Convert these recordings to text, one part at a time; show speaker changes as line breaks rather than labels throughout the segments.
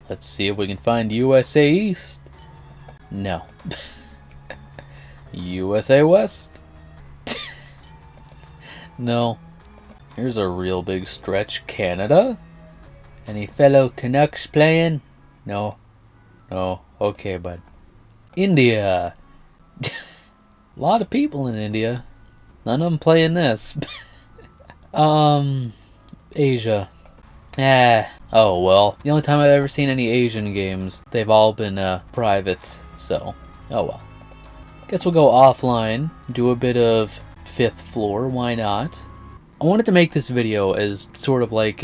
Let's see if we can find USA East. No. USA West. No. Here's a real big stretch. Canada? Any fellow Canucks playing? No. No. Okay, bud. India. A lot of people in India. None of them playing this. Asia. Oh well. The only time I've ever seen any Asian games, they've all been private. So, oh well. Guess we'll go offline, do a bit of 5th floor, why not? I wanted to make this video as sort of like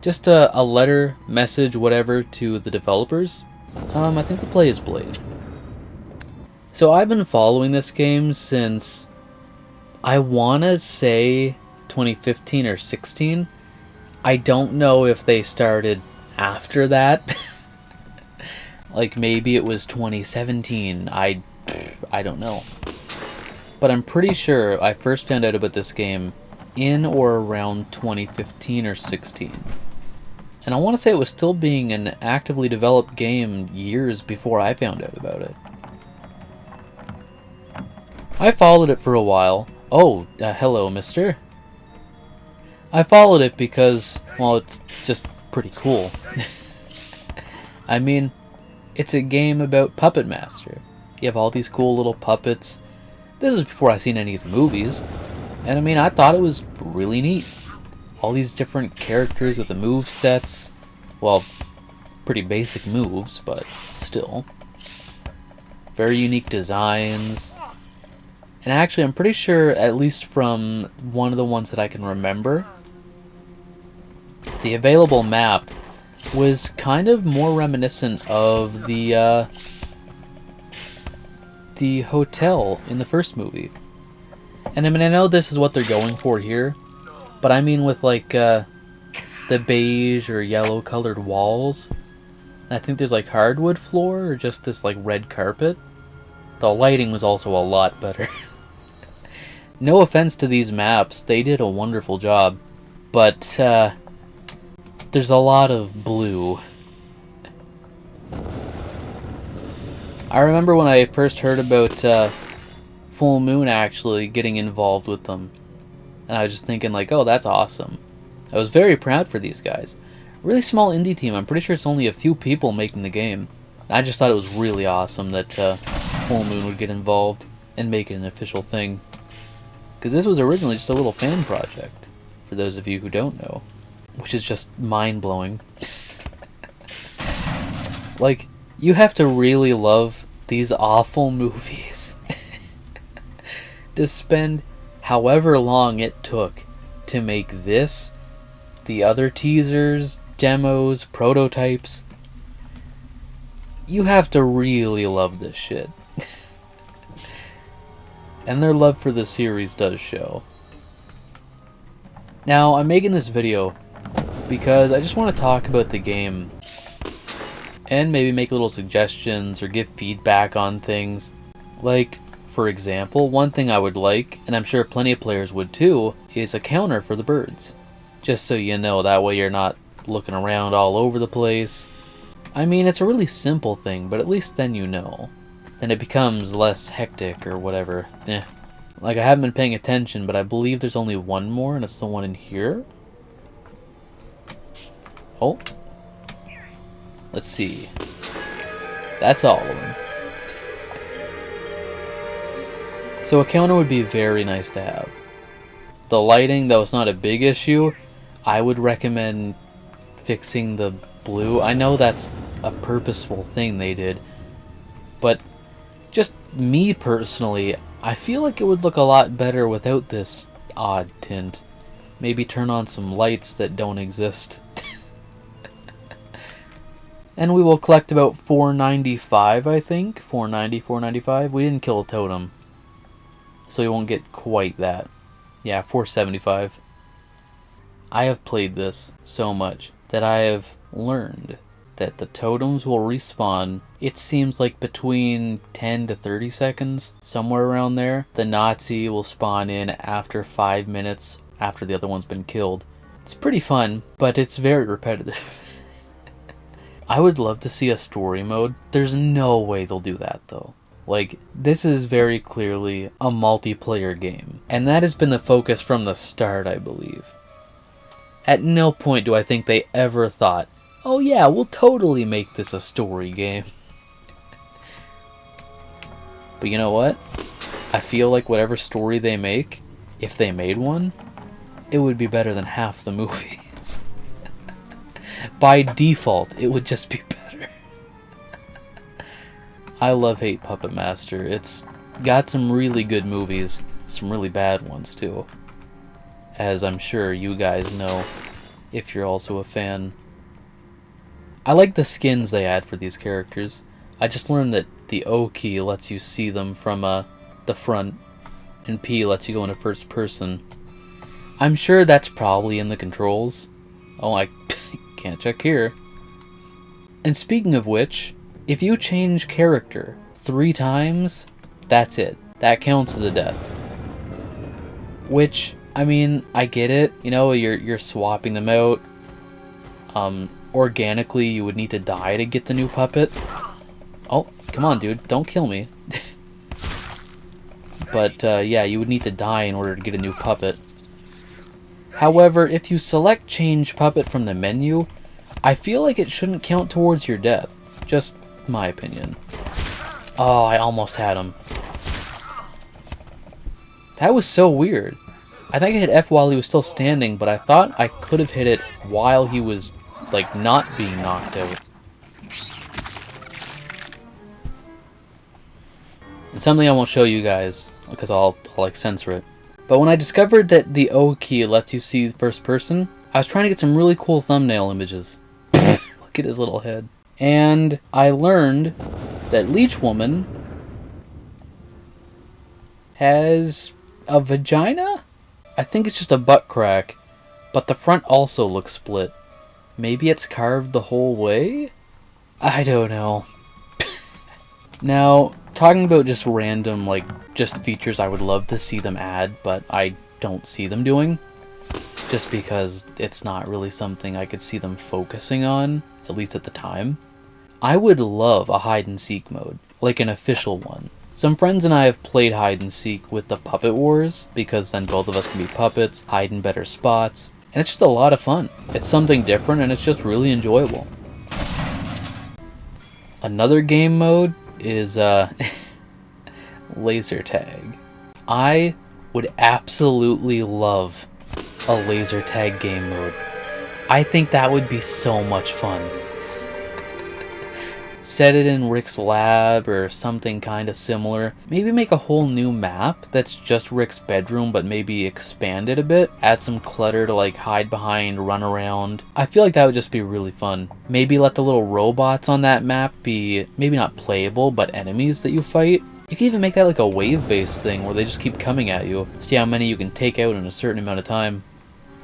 just a letter, message, whatever, to the developers. I think we'll play as Blade. So I've been following this game since, I want to say 2015 or 16. I don't know if they started after that. Like maybe it was 2017. I don't know. But I'm pretty sure I first found out about this game in or around 2015 or 16. And I want to say it was still being an actively developed game years before I found out about it. I followed it for a while. Oh, hello, mister. I followed it because, well, it's just pretty cool. I mean, it's a game about Puppet Master. You have all these cool little puppets. This is before I seen any of the movies. And I mean, I thought it was really neat. All these different characters with the move sets. Well, pretty basic moves, but still. Very unique designs. And actually, I'm pretty sure, at least from one of the ones that I can remember, the available map was kind of more reminiscent of the hotel in the first movie. And I mean, I know this is what they're going for here, but I mean with like the beige or yellow colored walls. And I think there's like hardwood floor or just this like red carpet. The lighting was also a lot better. No offense to these maps, they did a wonderful job, but there's a lot of blue. I remember when I first heard about Full Moon actually getting involved with them, and I was just thinking like, oh, that's awesome. I was very proud for these guys. Really small indie team. I'm pretty sure it's only a few people making the game. I just thought it was really awesome that Full Moon would get involved and make it an official thing. Because this was originally just a little fan project, for those of you who don't know. Which is just mind-blowing. Like, you have to really love these awful movies to spend however long it took to make this, the other teasers, demos, prototypes. You have to really love this shit. And their love for the series does show. Now, I'm making this video because I just want to talk about the game and maybe make little suggestions or give feedback on things. Like, for example, one thing I would like, and I'm sure plenty of players would too, is a counter for the birds. Just so you know, that way you're not looking around all over the place. I mean, it's a really simple thing, but at least then you know. Then it becomes less hectic or whatever. Like, I haven't been paying attention, but I believe there's only one more, and it's the one in here. Oh. Let's see. That's all of them. So a counter would be very nice to have. The lighting, though it's not a big issue, I would recommend fixing the blue. I know that's a purposeful thing they did, but just me personally, I feel like it would look a lot better without this odd tint. Maybe turn on some lights that don't exist. And we will collect about 495, I think. 490, 495. We didn't kill a totem, so we won't get quite that. Yeah, 475. I have played this so much that I have learned that the totems will respawn, it seems like between 10 to 30 seconds, somewhere around there. The Nazi will spawn in after 5 minutes after the other one's been killed. It's pretty fun, but it's very repetitive. I would love to see a story mode. There's no way they'll do that though. Like, this is very clearly a multiplayer game, and that has been the focus from the start, I believe. At no point do I think they ever thought, oh yeah, we'll totally make this a story game. But you know what? I feel like whatever story they make, if they made one, it would be better than half the movies. By default, it would just be better. I love Hate Puppet Master. It's got some really good movies, some really bad ones too. As I'm sure you guys know, if you're also a fan. I like the skins they add for these characters. I just learned that the O key lets you see them from the front, and P lets you go into first person. I'm sure that's probably in the controls. Oh, I can't check here. And speaking of which, if you change character 3 times, that's it. That counts as a death. Which, I mean, I get it. You know, you're swapping them out. Organically, you would need to die to get the new puppet. Oh, come on, dude. Don't kill me. But, yeah, you would need to die in order to get a new puppet. However, if you select change puppet from the menu, I feel like it shouldn't count towards your death. Just my opinion. Oh, I almost had him. That was so weird. I think I hit F while he was still standing, but I thought I could have hit it while he was, like, not being knocked out. It's something I won't show you guys, because I'll like, censor it. But when I discovered that the O key lets you see first person, I was trying to get some really cool thumbnail images. Look at his little head. And I learned that Leech Woman has a vagina? I think it's just a butt crack, but the front also looks split. Maybe it's carved the whole way? I don't know. Now, talking about just random, like, just features I would love to see them add, but I don't see them doing. Just because it's not really something I could see them focusing on, at least at the time. I would love a hide and seek mode, like an official one. Some friends and I have played hide and seek with the Puppet Wars, because then both of us can be puppets, hide in better spots, and it's just a lot of fun. It's something different and it's just really enjoyable. Another game mode is laser tag. I would absolutely love a laser tag game mode. I think that would be so much fun. Set it in Rick's lab or something kind of similar. Maybe make a whole new map that's just Rick's bedroom, but maybe expand it a bit. Add some clutter to like hide behind, run around. I feel like that would just be really fun. Maybe let the little robots on that map be maybe not playable, but enemies that you fight. You can even make that like a wave-based thing where they just keep coming at you. See how many you can take out in a certain amount of time.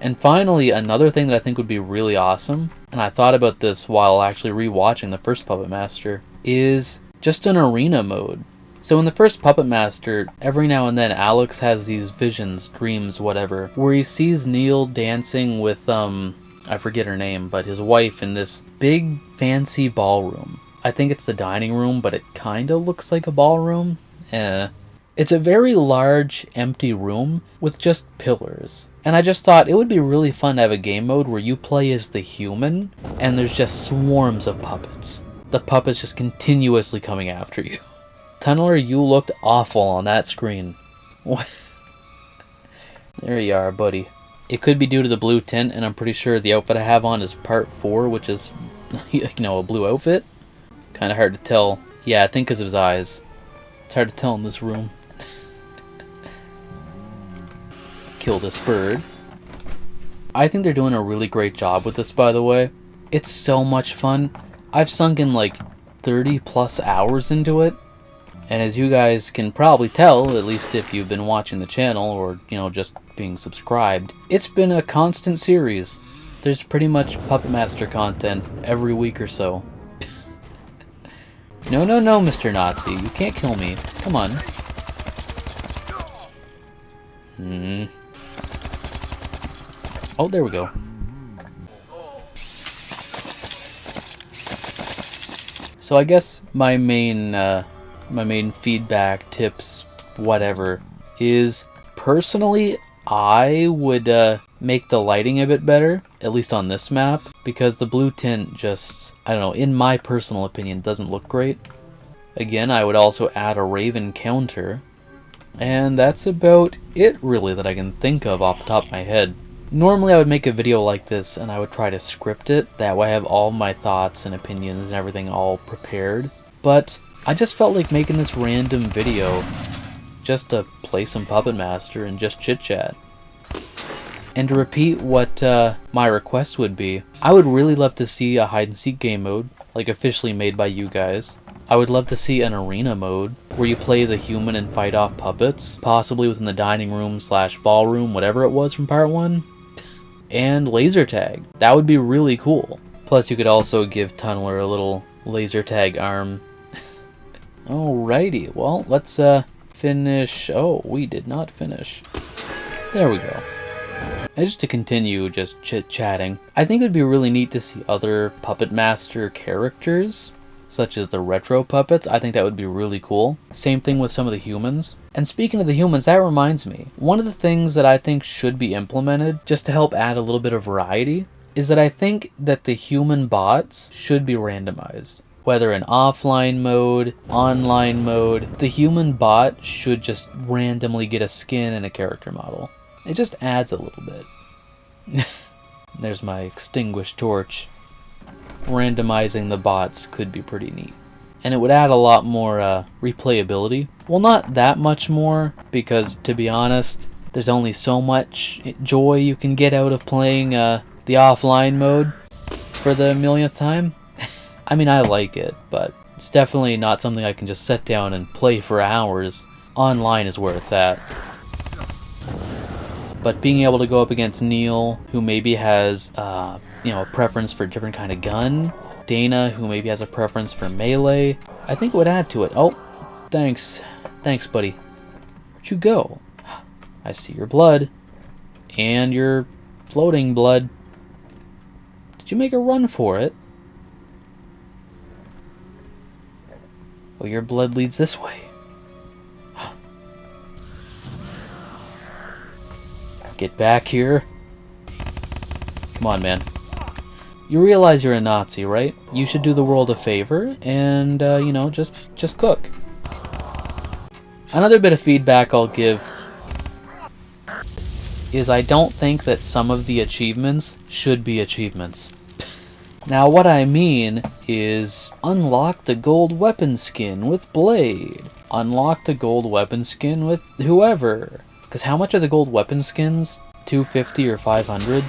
And finally, another thing that I think would be really awesome, and I thought about this while actually rewatching the first Puppet Master, is just an arena mode. So in the first Puppet Master, every now and then Alex has these visions, dreams, whatever, where he sees Neil dancing with, I forget her name, but his wife in this big fancy ballroom. I think it's the dining room, but it kinda looks like a ballroom. It's a very large, empty room with just pillars. And I just thought it would be really fun to have a game mode where you play as the human, and there's just swarms of puppets. The puppets just continuously coming after you. Tunneler, you looked awful on that screen. What? There you are, buddy. It could be due to the blue tint, and I'm pretty sure the outfit I have on is part 4, which is, you know, a blue outfit. Kind of hard to tell. Yeah, I think because of his eyes. It's hard to tell in this room. Kill this bird. I think they're doing a really great job with this, by the way. It's so much fun. I've sunk in like 30 plus hours into it. And as you guys can probably tell, at least if you've been watching the channel or, you know, just being subscribed, it's been a constant series. There's pretty much Puppet Master content every week or so. No, no, no, Mr. Nazi. You can't kill me. Come on. Oh, there we go. So I guess my main feedback, tips, whatever, is personally I would make the lighting a bit better, at least on this map, because the blue tint just, I don't know, in my personal opinion, doesn't look great. Again, I would also add a Raven counter, and that's about it really that I can think of off the top of my head. Normally I would make a video like this and I would try to script it, that way I have all my thoughts and opinions and everything all prepared, but I just felt like making this random video just to play some Puppet Master and just chit chat. And to repeat what my request would be, I would really love to see a hide and seek game mode, like officially made by you guys. I would love to see an arena mode, where you play as a human and fight off puppets, possibly within the dining room / ballroom, whatever it was from part 1. And laser tag. That would be really cool. Plus you could also give Tunneler a little laser tag arm. Alrighty, well, let's finish. Oh, we did not finish. There we go. And just to continue just chit-chatting, I think it would be really neat to see other Puppet Master characters, such as the retro puppets. I think that would be really cool. Same thing with some of the humans. And speaking of the humans, that reminds me, one of the things that I think should be implemented, just to help add a little bit of variety, is that I think that the human bots should be randomized. Whether in offline mode, online mode, the human bot should just randomly get a skin and a character model. It just adds a little bit. There's my extinguished torch. Randomizing the bots could be pretty neat. And it would add a lot more replayability. Well, not that much more, because to be honest, there's only so much joy you can get out of playing the offline mode for the millionth time. I mean, I like it, but it's definitely not something I can just sit down and play for hours. Online is where it's at. But being able to go up against Neil, who maybe has a preference for a different kind of gun, Dana, who maybe has a preference for melee, I think it would add to it. Oh, thanks. Thanks, buddy. Where'd you go? I see your blood. And your floating blood. Did you make a run for it? Well, your blood leads this way. Get back here. Come on, man. You realize you're a Nazi, right? You should do the world a favor and, just cook. Another bit of feedback I'll give is I don't think that some of the achievements should be achievements. Now, what I mean is unlock the gold weapon skin with Blade. Unlock the gold weapon skin with whoever. Because how much are the gold weapon skins? 250 or 500?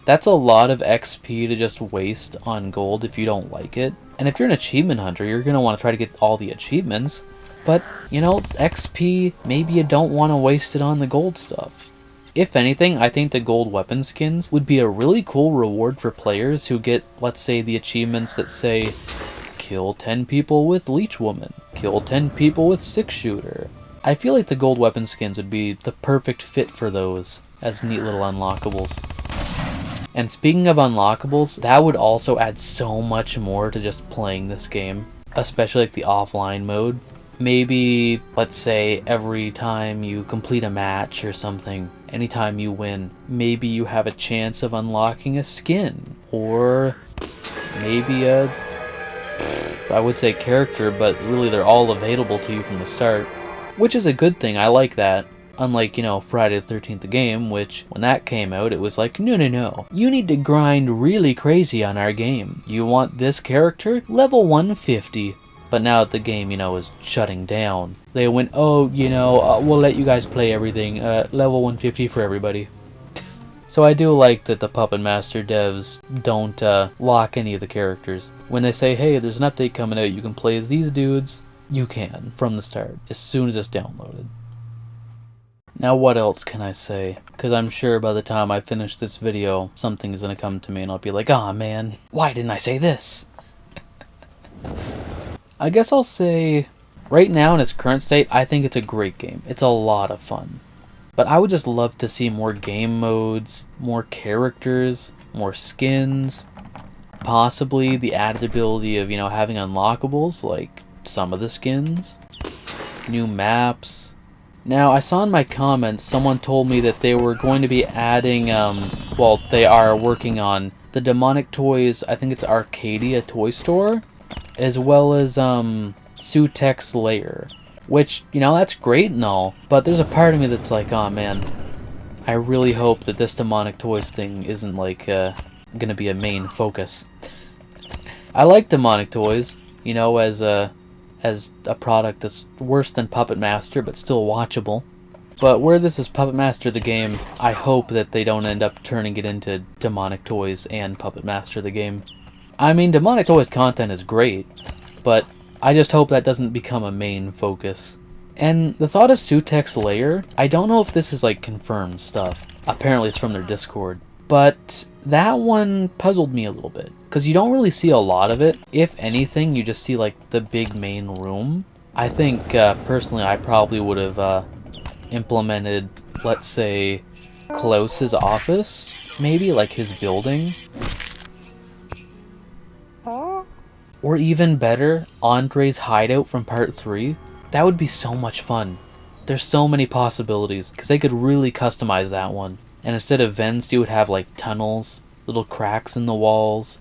That's a lot of XP to just waste on gold if you don't like it. And if you're an achievement hunter, you're going to want to try to get all the achievements. But, XP, maybe you don't want to waste it on the gold stuff. If anything, I think the gold weapon skins would be a really cool reward for players who get, let's say, the achievements that say, kill 10 people with Leech Woman, kill 10 people with 6-shooter. I feel like the gold weapon skins would be the perfect fit for those as neat little unlockables. And speaking of unlockables, that would also add so much more to just playing this game, especially like the offline mode. Maybe, let's say, every time you complete a match or something, anytime you win, maybe you have a chance of unlocking a skin, or maybe I would say character, but really they're all available to you from the start. Which is a good thing, I like that. Unlike, Friday the 13th the game, which, when that came out, it was like, no. You need to grind really crazy on our game. You want this character? Level 150. But now that the game, is shutting down, they went, we'll let you guys play everything. Level 150 for everybody. So I do like that the Puppet Master devs don't lock any of the characters. When they say, hey, there's an update coming out, you can play as these dudes, you can, from the start, as soon as it's downloaded. Now what else can I say? Because I'm sure by the time I finish this video, something's going to come to me and I'll be like, aw man, why didn't I say this? I guess I'll say, right now in its current state, I think it's a great game. It's a lot of fun. But I would just love to see more game modes, more characters, more skins. Possibly the added ability of, having unlockables, like some of the skins. New maps. Now, I saw in my comments, someone told me that they were going to be adding, well, they are working on the Demonic Toys, I think it's Arcadia Toy Store, as well as, Sutek's Lair. Which, that's great and all, but there's a part of me that's like, oh man, I really hope that this Demonic Toys thing isn't, like, gonna be a main focus. I like Demonic Toys, as a product that's worse than Puppet Master, but still watchable. But where this is Puppet Master the game, I hope that they don't end up turning it into Demonic Toys and Puppet Master the game. I mean, Demonic Toys content is great, but I just hope that doesn't become a main focus. And the thought of Sutek's Lair, I don't know if this is like confirmed stuff. Apparently it's from their Discord. But that one puzzled me a little bit, because you don't really see a lot of it. If anything, you just see like the big main room. I think, personally, I probably would have implemented, let's say, Klaus's office, maybe, like his building. Or even better, Andre's hideout from part 3. That would be so much fun. There's so many possibilities, because they could really customize that one. And instead of vents, you would have like tunnels, little cracks in the walls.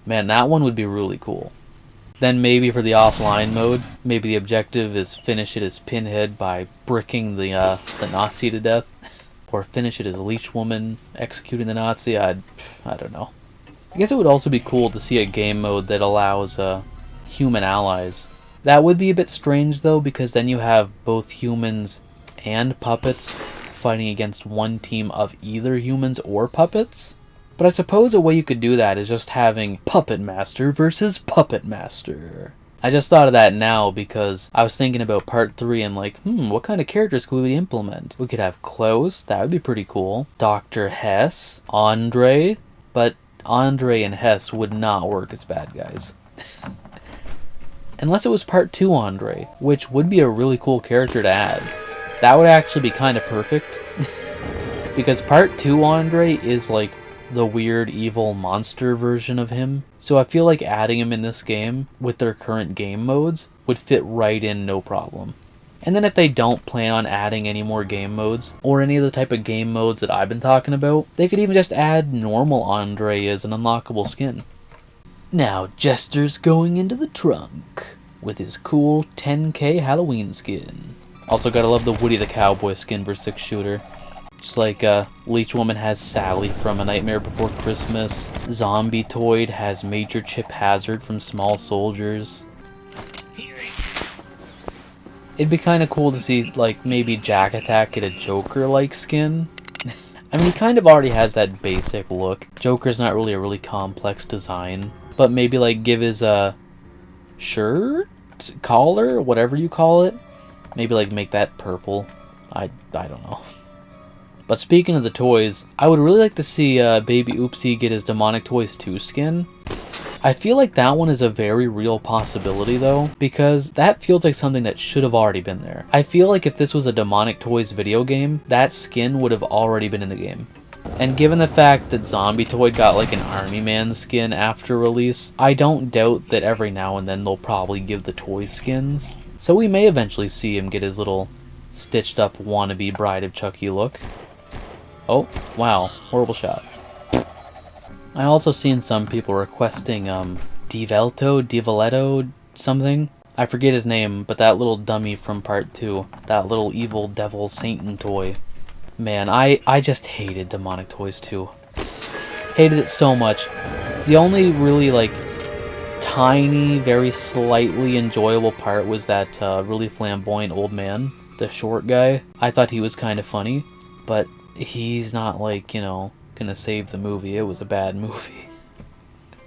Man, that one would be really cool. Then maybe for the offline mode, maybe the objective is finish it as Pinhead by bricking the Nazi to death. Or finish it as Leech Woman executing the Nazi. I don't know. I guess it would also be cool to see a game mode that allows human allies. That would be a bit strange though, because then you have both humans and puppets fighting against one team of either humans or puppets. But I suppose a way you could do that is just having Puppet Master versus Puppet Master. I just thought of that now because I was thinking about part 3 and like, what kind of characters could we implement? We could have Klaus, that would be pretty cool. Dr. Hess, Andre, but Andre and Hess would not work as bad guys. Unless it was part 2 Andre, which would be a really cool character to add. That would actually be kind of perfect. Because part 2 Andre is like the weird evil monster version of him. So I feel like adding him in this game with their current game modes would fit right in no problem. And then if they don't plan on adding any more game modes, or any of the type of game modes that I've been talking about, they could even just add normal Andre as an unlockable skin. Now Jester's going into the trunk with his cool 10k Halloween skin. Also gotta love the Woody the Cowboy skin for 6-shooter. Just like Leech Woman has Sally from A Nightmare Before Christmas. Zombie Toyd has Major Chip Hazard from Small Soldiers. It'd be kind of cool to see like maybe Jack Attack get a Joker-like skin. I mean, he kind of already has that basic look. Joker's not really a really complex design. But maybe like give his shirt? Collar? Whatever you call it. Maybe like make that purple. I don't know. But speaking of the toys, I would really like to see Baby Oopsie get his Demonic Toys 2 skin. I feel like that one is a very real possibility though, because that feels like something that should have already been there. I feel like if this was a Demonic Toys video game, that skin would have already been in the game. And given the fact that Zombie Toyd got like an Army Man skin after release, I don't doubt that every now and then they'll probably give the toy skins. So we may eventually see him get his little stitched up wannabe Bride of Chucky look. Oh, wow, horrible shot. I also seen some people requesting Divoletto, something. I forget his name, but that little dummy from part 2, that little evil devil Satan toy. Man, I just hated Demonic Toys 2. Hated it so much. The only really like tiny, very slightly enjoyable part was that really flamboyant old man, the short guy. I thought he was kind of funny, but he's not like, gonna save the movie. It was a bad movie.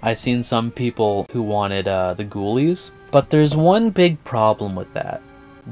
I seen some people who wanted the Ghoulies, but there's one big problem with that.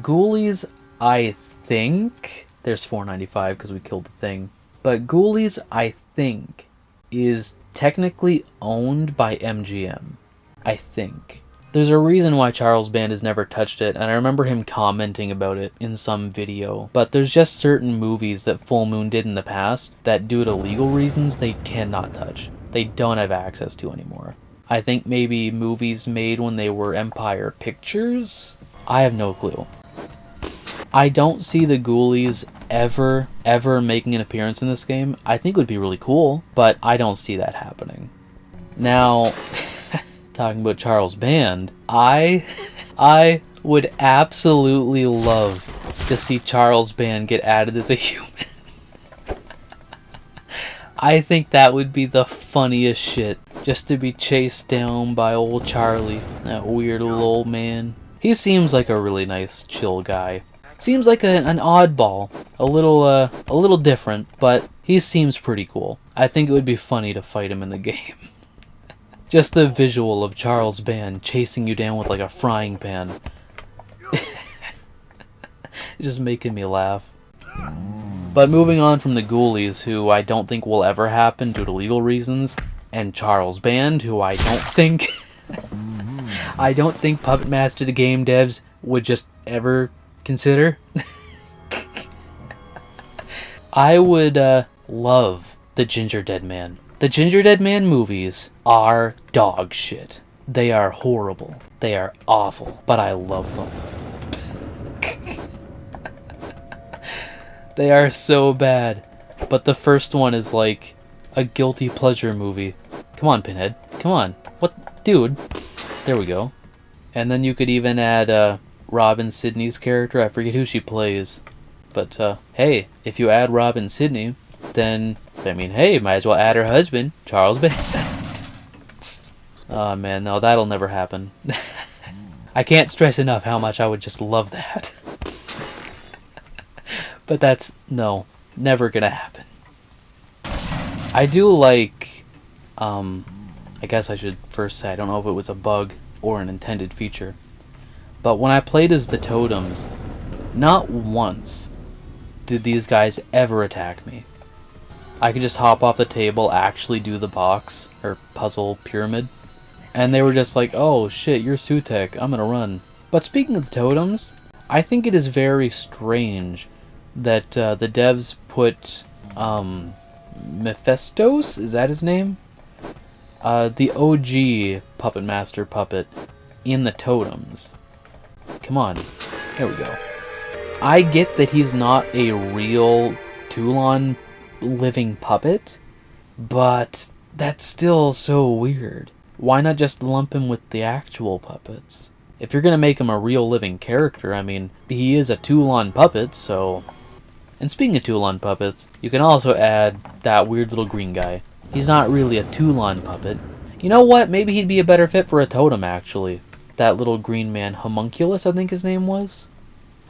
Ghoulies, I think, there's $4.95 because we killed the thing, but Ghoulies, I think, is technically owned by MGM. I think. There's a reason why Charles Band has never touched it, and I remember him commenting about it in some video. But there's just certain movies that Full Moon did in the past that, due to legal reasons, they cannot touch. They don't have access to anymore. I think maybe movies made when they were Empire Pictures? I have no clue. I don't see the Ghoulies ever making an appearance in this game. I think it would be really cool, but I don't see that happening. Now, talking about Charles Band, I would absolutely love to see Charles Band get added as a human. I think that would be the funniest shit, just to be chased down by old Charlie, that weird little old man. He seems like a really nice, chill guy. Seems like an oddball, a little different, but he seems pretty cool. I think it would be funny to fight him in the game. Just the visual of Charles Band chasing you down with like a frying pan. Just making me laugh. But moving on from the Ghoulies, who I don't think will ever happen due to legal reasons, and Charles Band, who I don't think Puppet Master the game devs would just ever consider. I would love the Gingerdead Man. The Gingerdead Man movies are dog shit. They are horrible. They are awful, but I love them. They are so bad, but the first one is like a guilty pleasure movie. Come on, Pinhead. Come on. What? Dude. There we go. And then you could even add Robin Sydney's character. I forget who she plays. But, hey, if you add Robin Sydney, then, I mean, hey, might as well add her husband, Charles Band. Oh, man, no, that'll never happen. I can't stress enough how much I would just love that. But that's, no, never gonna happen. I do like, I guess I should first say, I don't know if it was a bug or an intended feature, but when I played as the Totems, not once did these guys ever attack me. I could just hop off the table, actually do the box, or puzzle pyramid, and they were just like, oh shit, you're Sutek, I'm gonna run. But speaking of the Totems, I think it is very strange that the devs put Mephistos, is that his name? The OG Puppet Master puppet in the Totems. Come on, there we go. I get that he's not a real Toulon living puppet, but that's still so weird. Why not just lump him with the actual puppets? If you're gonna make him a real living character, I mean, he is a Toulon puppet, so... And speaking of Toulon puppets, you can also add that weird little green guy. He's not really a Toulon puppet. You know what? Maybe he'd be a better fit for a totem, actually. That little green man, Homunculus, I think his name was.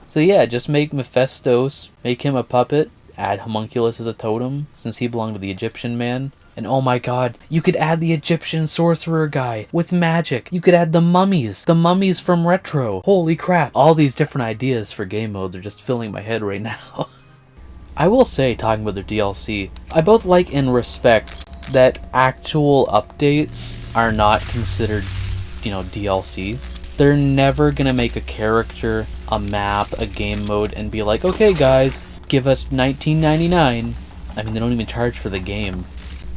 So yeah, just make Mephistos, make him a puppet, add Homunculus as a totem, since he belonged to the Egyptian man. And oh my god, you could add the Egyptian sorcerer guy with magic. You could add the mummies from Retro. Holy crap. All these different ideas for game modes are just filling my head right now. I will say, talking about their DLC, I both like and respect that actual updates are not considered, you know, DLC. They're never gonna make a character, a map, a game mode, and be like, okay guys, give us $19.99. I mean, they don't even charge for the game.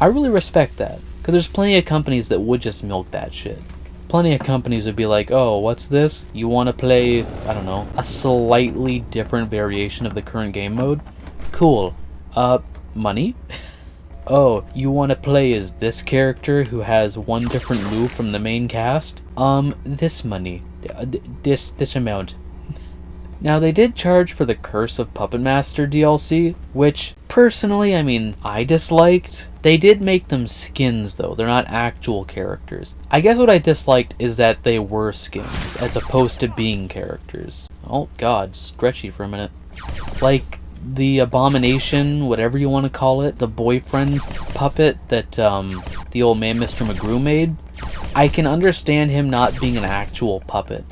I really respect that, because there's plenty of companies that would just milk that shit. Plenty of companies would be like, oh, what's this? You want to play, I don't know, a slightly different variation of the current game mode? Cool. Money? Oh, you want to play as this character who has one different move from the main cast? This money. This amount. Now, they did charge for the Curse of Puppet Master DLC, which, personally, I mean, I disliked. They did make them skins, though. They're not actual characters. I guess what I disliked is that they were skins, as opposed to being characters. Oh, God, stretchy for a minute. Like, the Abomination, whatever you want to call it, the boyfriend puppet that, the old man Mr. McGrew made, I can understand him not being an actual puppet,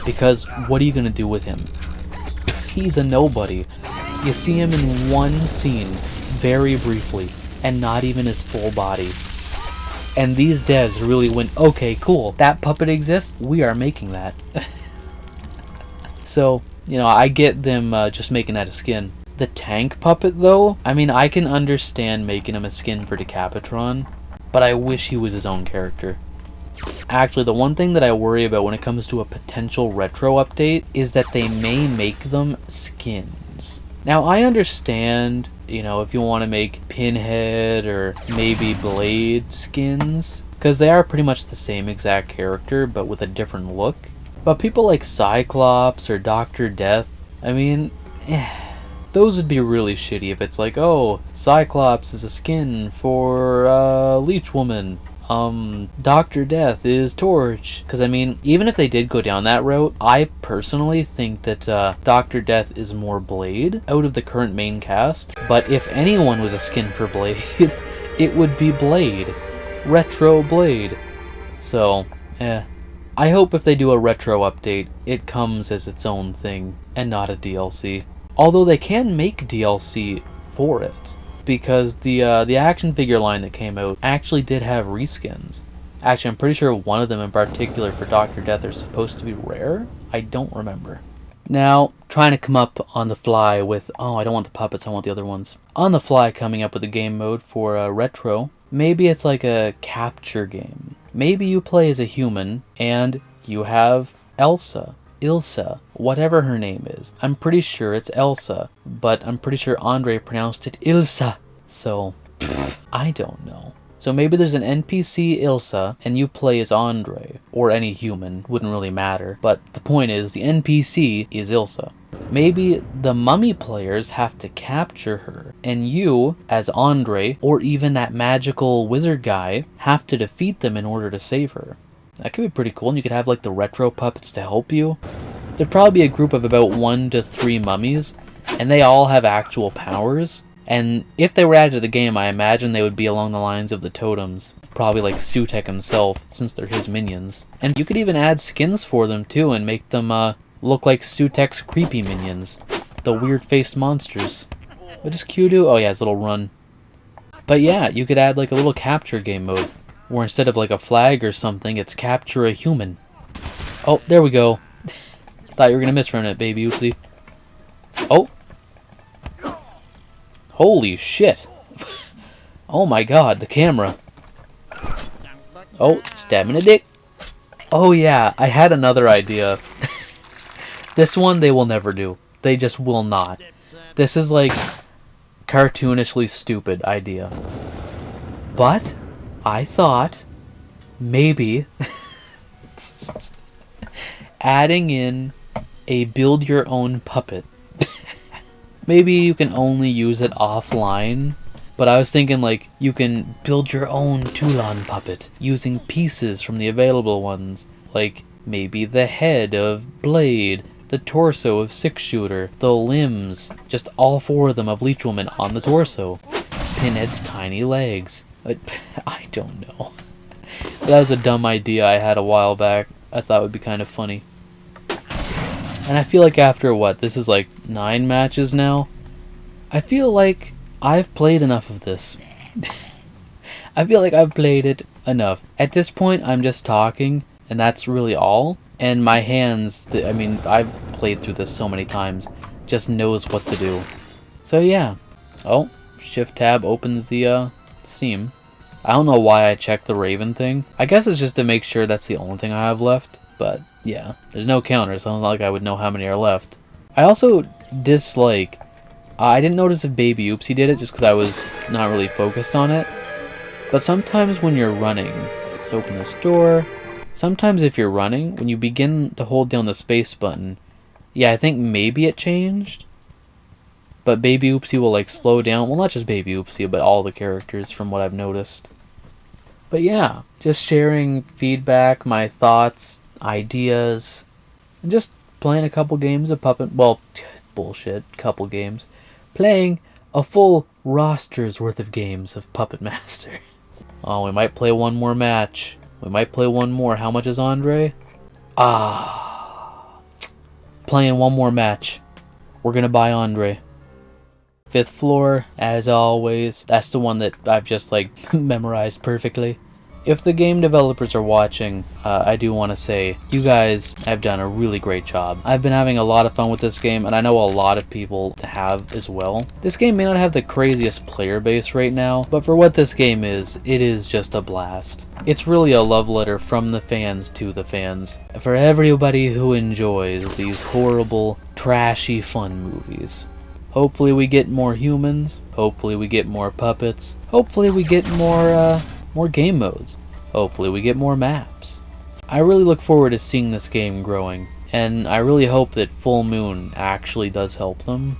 because what are you gonna do with him? He's a nobody. You see him in one scene, very briefly, and not even his full body. And these devs really went, okay, cool, that puppet exists, we are making that. So, you know, I get them just making that a skin. The tank puppet, though, I mean, I can understand making him a skin for Decapitron, but I wish he was his own character. Actually, the one thing that I worry about when it comes to a potential retro update is that they may make them skins. Now, I understand, you know, if you want to make Pinhead or maybe Blade skins, because they are pretty much the same exact character, but with a different look. But people like Cyclops or Dr. Death, I mean, those would be really shitty if it's like, oh, Cyclops is a skin for Leech Woman. Dr. Death is Torch. Because, I mean, even if they did go down that route, I personally think that Dr. Death is more Blade out of the current main cast. But if anyone was a skin for Blade, it would be Blade. Retro Blade. So, I hope if they do a retro update, it comes as its own thing and not a DLC. Although they can make DLC for it. Because the action figure line that came out actually did have reskins. Actually, I'm pretty sure one of them in particular for Dr. Death are supposed to be rare. I don't remember. Now, trying to come up on the fly with, oh, I don't want the puppets, I want the other ones. On the fly coming up with a game mode for retro. Maybe it's like a capture game. Maybe you play as a human and you have Elsa. Ilsa, whatever her name is. I'm pretty sure it's Elsa, but I'm pretty sure Andre pronounced it Ilsa. So, I don't know. So maybe there's an NPC Ilsa, and you play as Andre, or any human, wouldn't really matter. But the point is, the NPC is Ilsa. Maybe the mummy players have to capture her, and you, as Andre, or even that magical wizard guy, have to defeat them in order to save her. That could be pretty cool, and you could have like the retro puppets to help you. There'd probably be a group of about 1 to 3 mummies, and they all have actual powers. And if they were added to the game, I imagine they would be along the lines of the Totems. Probably like Sutek himself, since they're his minions. And you could even add skins for them too, and make them look like Sutek's creepy minions. The weird-faced monsters. What does Q do? Oh yeah, his little run. But yeah, you could add like a little capture game mode. Or instead of like a flag or something, it's capture a human. Oh, there we go. Thought you were gonna miss from it, baby. Oopsie. Oh. Holy shit. Oh my god, the camera. Oh, stabbing a dick. Oh yeah, I had another idea. This one they will never do. They just will not. This is like cartoonishly stupid idea. But I thought maybe adding in a build your own puppet. Maybe you can only use it offline, but I was thinking like you can build your own Toulon puppet using pieces from the available ones, like maybe the head of Blade, the torso of Six Shooter, the limbs, just all 4 of them of Leech Woman on the torso, Pinhead's tiny legs. I don't know. That was a dumb idea I had a while back. I thought it would be kind of funny. And I feel like after what, this is like 9 matches now? I feel like I've played enough of this. I feel like I've played it enough. At this point, I'm just talking, and that's really all. And my hands, I mean, I've played through this so many times, just knows what to do. So yeah. Oh, Shift-Tab opens the Steam. I don't know why I checked the Raven thing. I guess it's just to make sure that's the only thing I have left. But yeah, there's no counter, so it's not like I would know how many are left. I also dislike... I didn't notice if Baby Oopsie did it just because I was not really focused on it. But sometimes when you're running... Let's open this door. Sometimes if you're running, when you begin to hold down the space button... Yeah, I think maybe it changed. But Baby Oopsie will like slow down. Well, not just Baby Oopsie, but all the characters from what I've noticed. But yeah, just sharing feedback, my thoughts, ideas, and just playing a couple games of Puppet... Well, bullshit, couple games. Playing a full roster's worth of games of Puppet Master. Oh, we might play one more match. We might play one more. How much is Andre? Playing one more match. We're gonna buy Andre. 5th floor, as always. That's the one that I've just like memorized perfectly. If the game developers are watching, I do want to say you guys have done a really great job. I've been having a lot of fun with this game, and I know a lot of people have as well. This game may not have the craziest player base right now, but for what this game is, it is just a blast. It's really a love letter from the fans to the fans, for everybody who enjoys these horrible, trashy fun movies. Hopefully we get more humans, hopefully we get more puppets, hopefully we get more game modes. Hopefully we get more maps. I really look forward to seeing this game growing, and I really hope that Full Moon actually does help them.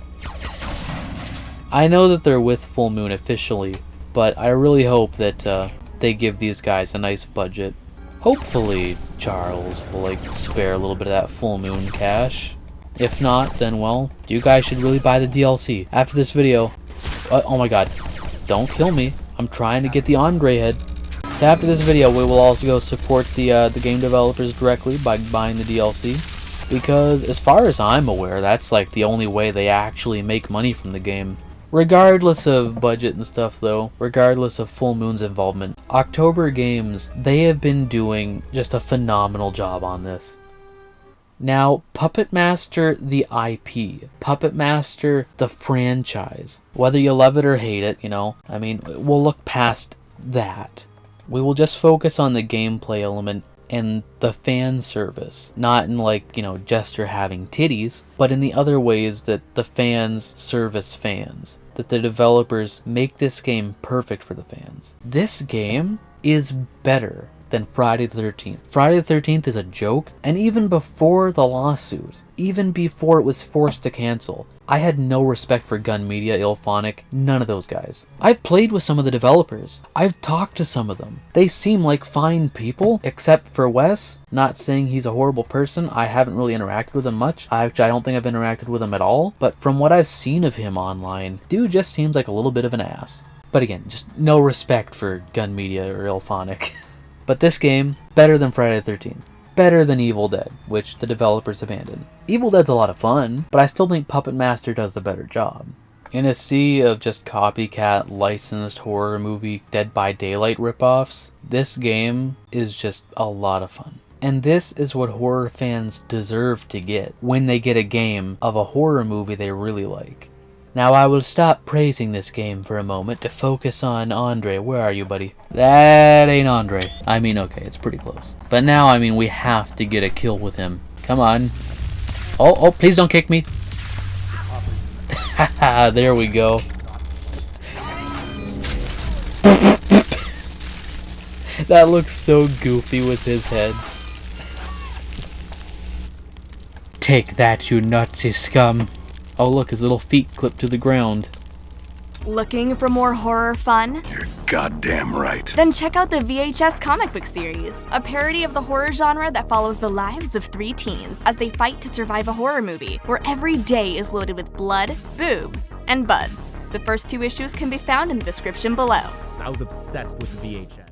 I know that they're with Full Moon officially, but I really hope that they give these guys a nice budget. Hopefully Charles will spare a little bit of that Full Moon cash. If not, then well, you guys should really buy the DLC. After this video, oh my god, don't kill me. I'm trying to get the Andre head. So after this video, we will also go support the game developers directly by buying the DLC. Because as far as I'm aware, that's like the only way they actually make money from the game. Regardless of budget and stuff though, regardless of Full Moon's involvement, October Games, they have been doing just a phenomenal job on this. Now, Puppet Master the IP, Puppet Master the franchise, whether you love it or hate it, I mean, we'll look past that. We will just focus on the gameplay element and the fan service, not in Jester having titties, but in the other ways that the fans service fans, that the developers make this game perfect for the fans. This game is better than Friday the 13th. Friday the 13th is a joke, and even before the lawsuit, even before it was forced to cancel, I had no respect for Gun Media, Ilphonic, none of those guys. I've played with some of the developers. I've talked to some of them. They seem like fine people, except for Wes. Not saying he's a horrible person. I haven't really interacted with him much. I don't think I've interacted with him at all, but from what I've seen of him online, dude just seems like a little bit of an ass. But again, just no respect for Gun Media or Ilphonic. But this game, better than Friday the 13th. Better than Evil Dead, which the developers abandoned. Evil Dead's a lot of fun, but I still think Puppet Master does a better job. In a sea of just copycat, licensed horror movie Dead by Daylight ripoffs, this game is just a lot of fun. And this is what horror fans deserve to get when they get a game of a horror movie they really like. Now I will stop praising this game for a moment to focus on Andre. Where are you, buddy? That ain't Andre. I mean, okay, it's pretty close. But now, I mean, we have to get a kill with him. Come on. Oh, please don't kick me. Haha, there we go. That looks so goofy with his head. Take that, you Nazi scum. Oh look, his little feet clipped to the ground.
Looking for more horror fun?
You're goddamn right.
Then check out the VHS comic book series, a parody of the horror genre that follows the lives of 3 teens as they fight to survive a horror movie, where every day is loaded with blood, boobs, and buds. The first 2 issues can be found in the description below.
I was obsessed with VHS.